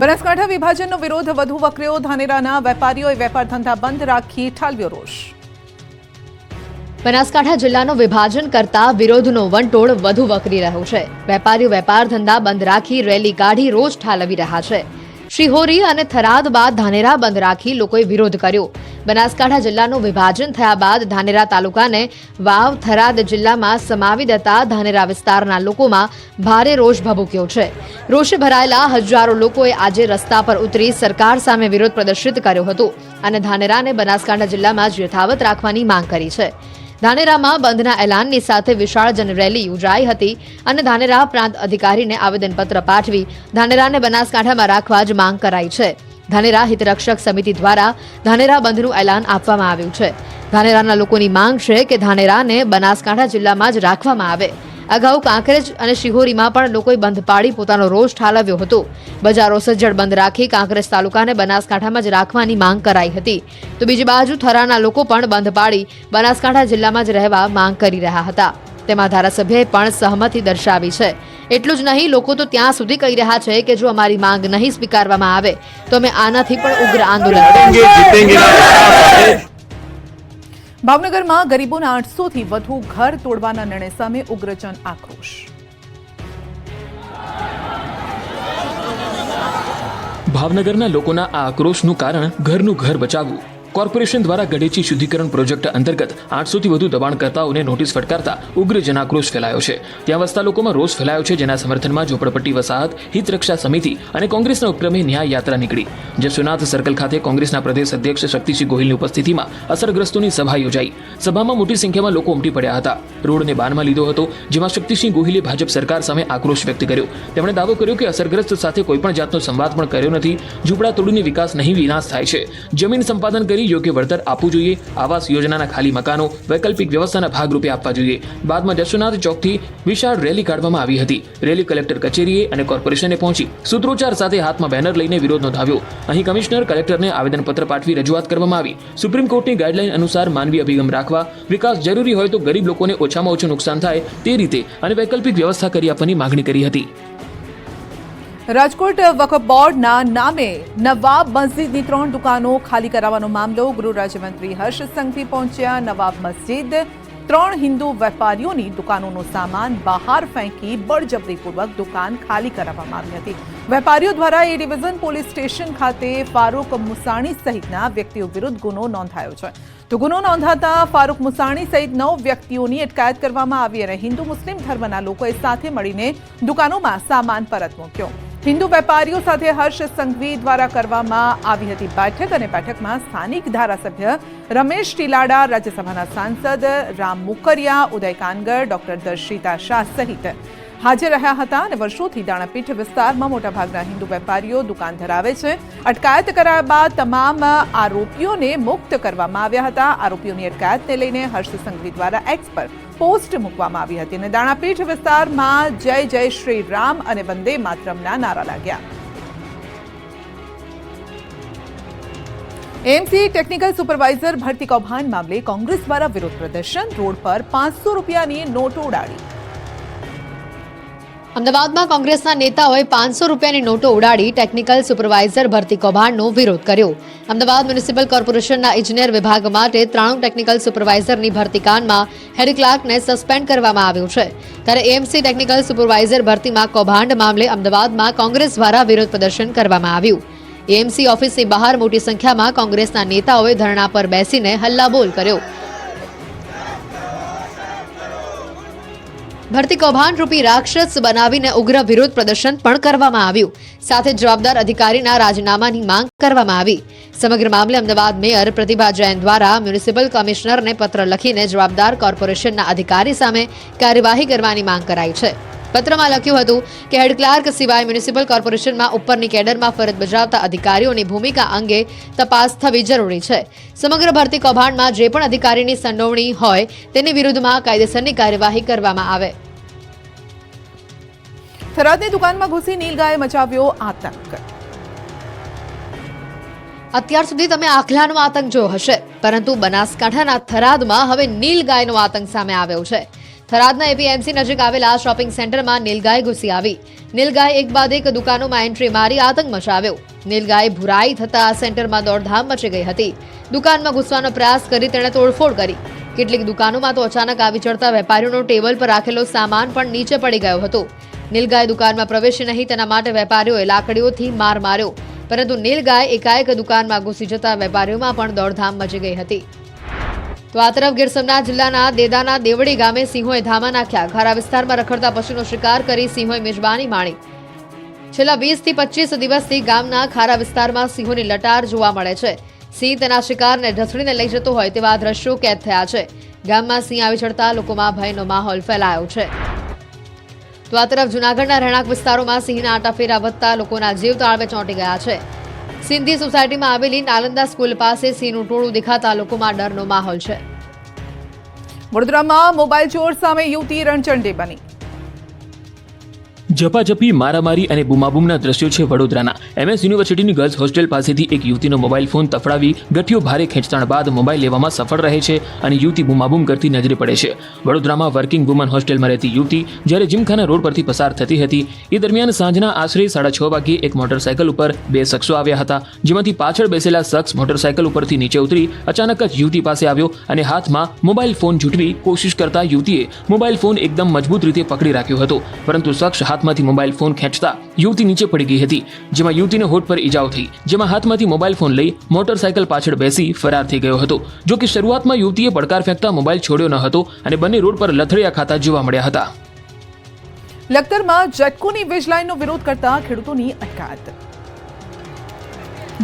બનાસકાંઠા વિભાજનનો વિરોધ વધુ વકર્યો. ધાનેરાના વેપારીઓએ વેપાર ધંધા બંધ રાખી ઠાલવ્યો રોષ. બનાસકાંઠા જિલ્લાનું વિભાજન કરતા વિરોધનો વંટોળ વધુ વકરી રહ્યો છે. વેપારીઓ વેપાર ધંધા બંધ રાખી રેલી કાઢી રોષ ઠાલવી રહ્યા છે. શિહોરી અને થરાદ બાદ ધાનેરા બંધ રાખી લોકોએ વિરોધ કર્યો. બનાસકાંઠા જિલ્લાનું વિભાજન થયા બાદ ધાનેરા તાલુકાને વાવ થરાદ જિલ્લામાં સમાવી દેતા ધાનેરા વિસ્તારના લોકોમાં ભારે રોષ ભભૂક્યો છે. રોષે ભરાયેલા હજારો લોકોએ આજે રસ્તા પર ઉતરી સરકાર સામે વિરોધ પ્રદર્શિત કર્યો હતો અને ધાનેરાને બનાસકાંઠા જિલ્લામાં જ યથાવત રાખવાની માંગ કરી છે. ધાનેરામાં બંધના એલાનની સાથે વિશાળ જનરેલી યોજાઈ હતી અને ધાનેરા પ્રાંત અધિકારીને આવેદનપત્ર પાઠવી ધાનેરાને બનાસકાંઠામાં રાખવા જ માંગ કરાઈ છે. ધાનેરા હિતરક્ષક સમિતિ દ્વારા ધાનેરા બંધનું એલાન આપવામાં આવ્યું છે. ધાનેરાના લોકોની માંગ છે કે ધાનેરાને બનાસકાંઠા જિલ્લામાં જ રાખવામાં આવે. અગાઉ કાંકરેજ અને શિહોરીમાં પણ લોકોએ બંધ પાડી પોતાનો રોષ ઠાલવ્યો હતો. બજારો સજ્જડ બંધ રાખી કાંકરેજ તાલુકાને બનાસકાંઠામાં જ રાખવાની માંગ કરાઈ હતી. તો બીજી બાજુ થરાના લોકો પણ બંધ પાડી બનાસકાંઠા જિલ્લામાં જ રહેવા માંગ કરી રહ્યા હતા. તેમાં ધારાસભ્યએ પણ સહમતિ દર્શાવી છે. એટલું જ નહીં, લોકો તો ત્યાં સુધી કહી રહ્યા છે કે જો અમારી માંગ નહીં સ્વીકારવામાં આવે તો અમે આનાથી પણ ઉગ્ર આંદોલન કરીશું. ભાવનગરમાં ગરીબોના 800થી વધુ ઘર તોડવાના નિર્ણય સામે ઉગ્ર જન આક્રોશ. ભાવનગરના લોકોના આ આક્રોશનું કારણ ઘરનું ઘર બચાવવું. કોર્પોરેશન દ્વારા ગઢેચી શુદ્ધિકરણ પ્રોજેક્ટ અંતર્ગત 800થી વધુ દબાણકર્તાઓને નોટિસ ફટકારતા ઉગ્ર જનાક્રોશ ફેલાયો છે. ત્યાં વસતા લોકોમાં રોષ ફેલાયો છે, જેના સમર્થનમાં ઝોપડપટ્ટી વસાહત હિતરક્ષા સમિતિ અને કોંગ્રેસના ઉપક્રમે ન્યાય યાત્રા નીકળી. જશોનાથ સર્કલ ખાતે કોંગ્રેસના પ્રદેશ અધ્યક્ષ શક્તિસિંહ ગોહિલની ઉપસ્થિતિમાં અસરગ્રસ્તોની સભા યોજાઈ. સભામાં મોટી સંખ્યામાં લોકો ઉમટી પડ્યા હતા. રોડને બાનમાં લીધો હતો, જેમાં શક્તિસિંહ ગોહિલે ભાજપ સરકાર સામે આક્રોશ વ્યક્ત કર્યો. તેમણે દાવો કર્યો કે અસરગ્રસ્ત સાથે કોઈપણ જાતનો સંવાદ પણ કર્યો નથી. ઝૂંપડા તોડીને વિકાસ નહીં વિનાશ થાય છે. જમીન સંપાદન કરી યોગ્ય વળતર આપવું જોઈએ. આવાસ યોજનાના ખાલી મકાનો વૈકલ્પિક વ્યવસ્થાના ભાગરૂપે આપવા જોઈએ. બાદમાં જશોનાથ ચોકથી વિશાળ રેલી કાઢવામાં આવી હતી. રેલી કલેક્ટર કચેરીએ અને કોર્પોરેશને પહોંચી સૂત્રોચ્ચાર સાથે હાથમાં બેનર લઈને વિરોધ નોંધાવ્યો. અહીં કમિશનર કલેક્ટરને આવેદનપત્ર પાઠવી રજૂઆત કરવામાં આવી. સુપ્રીમ કોર્ટની ગાઈડલાઈન અનુસાર માનવી અભિગમ રાખવા, વિકાસ જરૂરી હોય તો ગરીબ લોકોને ઓછામાં ઓછું નુકસાન થાય તે રીતે અને વૈકલ્પિક વ્યવસ્થા કરી આપવાની માંગણી કરી હતી. રાજકોટ વકફ બોર્ડના નામે નવાબ મસ્જિદની 3 દુકાનો ખાલી કરાવવાનો મામલો. ગૃહ રાજ્યમંત્રી હર્ષ સંઘવી પહોંચ્યા. નવાબ મસ્જિદ 3 હિન્દુ વેપારીઓની દુકાનોનો સામાન બહાર ફેંકી બળજબરીપૂર્વક દુકાન ખાલી કરાવવામાં આવી હતી. વેપારીઓ દ્વારા એ ડિવિઝન પોલીસ સ્ટેશન ખાતે ફારૂક મુસાણી સહિતના વ્યક્તિઓ વિરુદ્ધ ગુનો નોંધાયો છે. તો ગુનો નોંધાતા ફારૂક મુસાણી સહિત 9 વ્યક્તિઓની અટકાયત કરવામાં આવી અને હિન્દુ મુસ્લિમ ધર્મના લોકોએ સાથે મળીને દુકાનોમાં સામાન પરત મૂક્યો. હિન્દુ વેપારીઓ સાથે હર્ષ સંઘવી દ્વારા કરવામાં આવી હતી બેઠક અને બેઠકમાં સ્થાનિક ધારાસભ્ય રમેશ ટીલાડા, રાજ્યસભાના સાંસદ રામ મુકરિયા, ઉદય કાનગર, ડોક્ટર દર્શિતા શાહ સહિત હાજર રહ્યા હતા અને વર્ષોથી દાણાપીઠ વિસ્તારમાં મોટાભાગના હિન્દુ વેપારીઓ દુકાન ધરાવે છે. અટકાયત કરાયા બાદ તમામ આરોપીઓને મુક્ત કરવામાં આવ્યા હતા. આરોપીઓની અટકાયતને લઈને હર્ષ સંઘવી દ્વારા એક્સ પર પોસ્ટ મૂકવામાં આવી હતી અને દાણાપીઠ વિસ્તારમાં જય જય શ્રી રામ અને વંદે માતરમના નારા લાગ્યા. એએમસી ટેકનિકલ સુપરવાઇઝર ભરતી કૌભાંડ મામલે કોંગ્રેસ દ્વારા વિરોધ પ્રદર્શન. રોડ પર 500 રૂપિયાની નોટો ઉડાડી. અમદાવાદમાં કોંગ્રેસના નેતાઓએ 500 રૂપિયાની નોટો ઉડાડી ટેકનિકલ સુપરવાઇઝર ભરતી કૌભાંડનો વિરોધ કર્યો. અમદાવાદ મ્યુનિસિપલ કોર્પોરેશનના ઇજનેર વિભાગ માટે 93 ટેકનિકલ સુપરવાઇઝરની ભરતી કાંડમાં હેડ ક્લાર્કને સસ્પેન્ડ કરવામાં આવ્યો છે. ત્યારે એએમસી ટેકનિકલ સુપરવાઇઝર ભરતીમાં કૌભાંડ મામલે અમદાવાદમાં કોંગ્રેસ દ્વારા વિરોધ પ્રદર્શન કરવામાં આવ્યું. એએમસી ઓફિસની બહાર મોટી સંખ્યામાં કોંગ્રેસના નેતાઓએ ધરણા પર બેસીને હલ્લાબોલ કર્યો. ભરતી કૌભાંડ રૂપી રાક્ષસ બનાવીને ઉગ્ર વિરોધ પ્રદર્શન પણ કરવામાં આવ્યું. સાથે જવાબદાર અધિકારીના રાજીનામાની માંગ કરવામાં આવી. સમગ્ર મામલે અમદાવાદ મેયર પ્રતિભા જૈન દ્વારા મ્યુનિસિપલ કમિશનરને પત્ર લખીને જવાબદાર કોર્પોરેશનના અધિકારી સામે કાર્યવાહી કરવાની માંગ કરાઈ છે. પત્રમાં લખ્યું હતું કે હેડ ક્લાર્ક સિવાય મ્યુનિસિપલ કોર્પોરેશનમાં ઉપરની કેડરમાં ફરજ બજાવતા અધિકારીઓની ભૂમિકા અંગે તપાસ થવી જરૂરી છે. સમગ્ર ભરતી કૌભાંડમાં જે પણ અધિકારીની સંડોવણી હોય તેની વિરુદ્ધમાં કાયદેસરની કાર્યવાહી કરવામાં આવે. થરાદની દુકાનમાં ઘૂસી નીલગાયે મચાવ્યો આતંક. અત્યાર સુધી તમે આખલાનો આતંક જોયો હશે, પરંતુ બનાસકાંઠાના થરાદમાં હવે નીલગાયનો આતંક સામે આવ્યો છે. થરાદના એપીએમસી નજીક આવેલા શોપિંગ સેન્ટરમાં નીલગાય ઘૂસી આવી. નીલગાય એક બાદ એક દુકાનોમાં એન્ટ્રી મારી આતંક મચાવ્યો. નીલગાય ભુરાઈ થતા સેન્ટરમાં દોડધામ મચી ગઈ હતી. દુકાનમાં ઘૂસવાનો પ્રયાસ કરી તેણે તોડફોડ કરી. કેટલીક દુકાનોમાં તો અચાનક આવી ચડતા વેપારીઓનો ટેબલ પર રાખેલો સામાન પણ નીચે પડી ગયો હતો. નીલગાય દુકાનમાં પ્રવેશી નહીં તેના માટે વેપારીઓએ લાકડીઓથી માર માર્યો, પરંતુ નીલગાય એકાએક દુકાનમાં ઘૂસી જતા વેપારીઓમાં પણ દોડધામ મચી ગઈ હતી. તો આ તરફ ગીર સોમનાથ જિલ્લાના દેદાના દેવડી ગામે સિંહોએ ધામા નાખ્યા. ખારા વિસ્તારમાં રખડતા પશુનો શિકાર કરી સિંહોએ મેજબાની માણી. છેલ્લા 20 થી 25 દિવસથી ગામના ખારા વિસ્તારમાં સિંહોની લટાર જોવા મળે છે. સિંહ તેના શિકારને ઢસડીને લઈ જતો હોય તેવા દ્રશ્યો કેદ થયા છે. ગામમાં સિંહ આવી ચડતા લોકોમાં ભયનો માહોલ ફેલાયો છે. તો આ તરફ જૂનાગઢના રહેણાંક વિસ્તારોમાં સિંહના આટાફેરા વધતા લોકોના જીવ તાળવે ચોંટી ગયા છે. સિંધી સોસાયટીમાં આવેલી નાલંદા સ્કૂલ પાસે સિંહનું ટોળું દેખાતા લોકોમાં ડરનો માહોલ છે. વડોદરામાં મોબાઈલ ચોર સામે યુવતી રણચંડી બની. ઝપાઝપી મારામારી અને બૂમાબૂમના દ્રશ્યો છે વડોદરાના. MS યુનિવર્સિટીની ગર્લ્સ હોસ્ટેલ પાસેથી એક યુવતીનો મોબાઈલ ફોન તફડાવી ગઠિયો ભારે ખેંચતાણ બાદ મોબાઈલ લેવામાં સફળ રહે છે અને યુવતી બૂમાબૂમ કરતી નજરે પડે છે. વડોદરામાં વર્કિંગ વુમન હોસ્ટેલમાં રહેતી યુવતી જ્યારે જીમખાના રોડ પરથી પસાર થતી હતી એ દરમિયાન સાંજના આશરે 6:30 વાગ્યે એક મોટરસાયકલ ઉપર 2 શખ્સો આવ્યા હતા, જેમાંથી પાછળ બેસેલા શખ્સ મોટરસાયકલ ઉપરથી નીચે ઉતરી અચાનક જ યુવતી પાસે આવ્યો અને હાથમાં મોબાઈલ ફોન ઝૂંટવી કોશિશ કરતા યુવતીએ મોબાઈલ ફોન એકદમ મજબૂત રીતે પકડી રાખ્યો હતો, પરંતુ શખ્સ હાથમાંથી મોબાઈલ ફોન ખેંચતા યુવતી નીચે પડી ગઈ હતી, જેમાં યુવતીને હોઠ પર ઈજાઓ થઈ, જેમાં હાથમાંથી મોબાઈલ ફોન લઈ મોટરસાયકલ પાછળ બેસી ફરાર થઈ ગયો હતો. જો કે શરૂઆતમાં યુવતીએ પડકાર ફેંકતા મોબાઈલ છોડ્યો ન હતો અને બંને રોડ પર લથડિયા ખાતા જોવા મળ્યા હતા. લખતરમાં જેટકોની વીજ લાઈનનો વિરોધ કરતા ખેડૂતોની અટકાયત.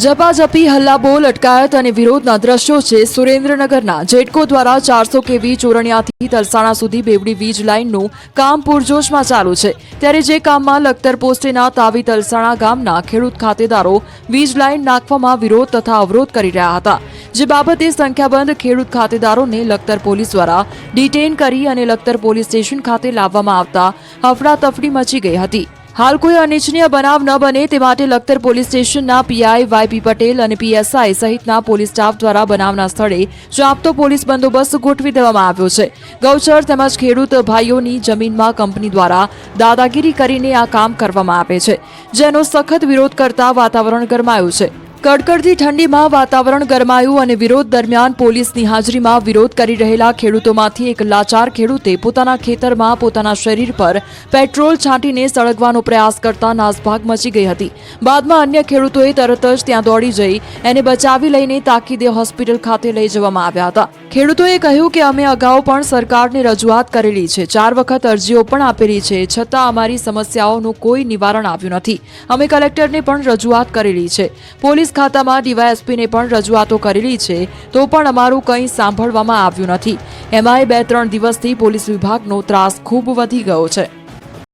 ઝપાઝપી હલ્લાબોલ અટકાયત અને વિરોધના દ્રશ્યો છે સુરેન્દ્રનગરના. જેટકો દ્વારા 400 kV ચોરણિયાથી તલસાણા સુધી બેવડી વીજ લાઇનનું કામ પૂરજોશમાં ચાલુ છે. ત્યારે જે કામમાં લખતર પોસ્ટેના તાવી તલસાણા ગામના ખેડૂત ખાતેદારો વીજ લાઇન નાખવામાં વિરોધ તથા અવરોધ કરી રહ્યા હતા, જે બાબતે સંખ્યાબંધ ખેડૂત ખાતેદારોને લખતર પોલીસ દ્વારા ડિટેન કરી અને લખતર પોલીસ સ્ટેશન ખાતે લાવવામાં આવતા હફડાતફડી મચી ગઈ હતી. હાલ કોઈ અનિચ્છનીય બનાવ ન બને તે માટે લખતર પોલીસ સ્ટેશનના PI YP પટેલ અને PSI સહિતના પોલીસ સ્ટાફ દ્વારા બનાવના સ્થળે ચાંપતો પોલીસ બંદોબસ્ત ગોઠવી દેવામાં આવ્યો છે. ગૌચર તેમજ ખેડૂત ભાઈઓની જમીનમાં કંપની દ્વારા દાદાગીરી કરીને આ કામ કરવામાં આવે છે, જેનો સખત વિરોધ કરતા વાતાવરણ ગરમાયું છે. કડકડતી ઠંડીમાં વાતાવરણ ગરમાયું અને વિરોધ દરમિયાન પોલીસની હાજરીમાં વિરોધ કરી રહેલા ખેડૂતોમાંથી એક લાચાર ખેડૂતે પોતાના ખેતરમાં પોતાના શરીર પર પેટ્રોલ છાંટીને સળગવાનો પ્રયાસ કરતા નાસભાગ મચી ગઈ હતી. બાદમાં અન્ય ખેડૂતોએ તરત જ ત્યાં દોડી જઈ એને બચાવી લઈને તાકીદે હોસ્પિટલ ખાતે લઈ જવામાં આવ્યા હતા. ખેડૂતોએ કહ્યું કે અમે અગાઉ પણ સરકારને રજૂઆત કરેલી છે, 4 વખત અરજીઓ પણ આપેલી છે, છતાં અમારી સમસ્યાઓનું કોઈ નિવારણ આવ્યું નથી. અમે કલેક્ટરને પણ રજૂઆત કરેલી છે, પોલીસ ખાતામાં DYSPને પણ રજૂઆતો કરેલી છે, તો પણ અમારું કંઈ સાંભળવામાં આવ્યું નથી. એમાંય 2-3 દિવસથી પોલીસ વિભાગનો ત્રાસ ખૂબ વધી ગયો છે.